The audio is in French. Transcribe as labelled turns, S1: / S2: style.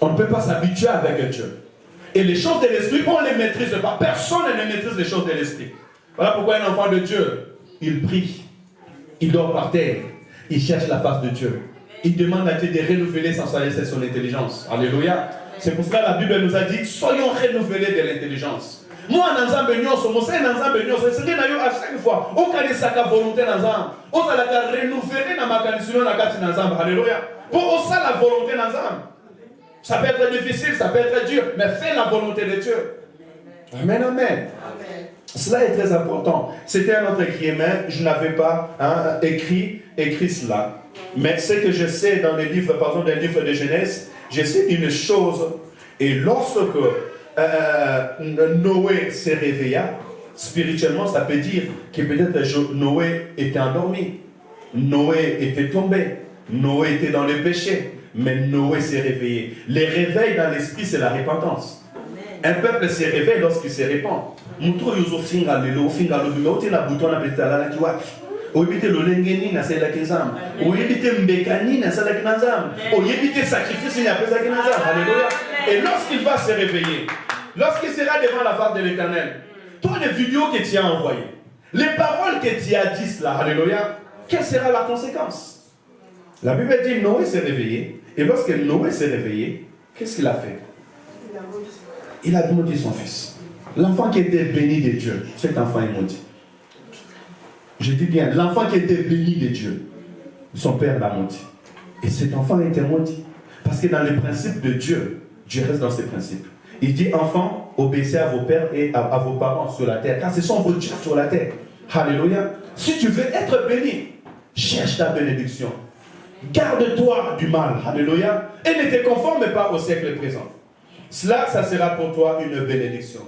S1: On ne peut pas s'habituer avec Dieu. Et les choses de l'esprit, on ne les maîtrise pas. Personne ne maîtrise les choses de l'esprit. Voilà pourquoi un enfant de Dieu, il prie, il dort par terre, il cherche la face de Dieu. Il demande à Dieu de renouveler sans cesse son intelligence. Alléluia. C'est pour cela que la Bible nous a dit, soyons renouvelés de l'intelligence. Moi, à chaque fois, on connaît sa volonté dans l'âme. On a renouvelé dans ma condition dans Alléluia. Pour ça, la volonté dans l'âme. Ça peut être difficile, ça peut être dur, mais fais la volonté de Dieu. Amen, amen. Amen. Cela est très important. C'était un autre écrivain, je n'avais pas écrit cela. Mais ce que je sais dans les livres, par exemple, dans les livres de Genèse, je sais une chose. Et lorsque Noé s'est réveilla, spirituellement, ça peut dire que peut-être Noé était endormi. Noé était tombé. Noé était dans le péché. Mais Noé s'est réveillé. Les réveils dans l'esprit, c'est la repentance. Un peuple se réveille lorsqu'il se répand. Et lorsqu'il va se réveiller, lorsqu'il sera devant la face de l'Éternel, toi les vidéos que tu as envoyées, les paroles que tu as dites là, alléluia, quelle sera la conséquence? La Bible dit Noé s'est réveillé. Et lorsque Noé s'est réveillé, qu'est-ce qu'il a fait? Il a maudit son fils. L'enfant qui était béni de Dieu, cet enfant est maudit. Je dis bien, l'enfant qui était béni de Dieu, son père l'a maudit. Et cet enfant était maudit. Parce que dans les principes de Dieu, Dieu reste dans ses principes. Il dit, enfants, obéissez à vos pères et à vos parents sur la terre, car ce sont vos dieux sur la terre. Alléluia. Si tu veux être béni, cherche ta bénédiction. Garde-toi du mal, alléluia, et ne te conforme pas au siècle présent. Cela, ça sera pour toi une bénédiction.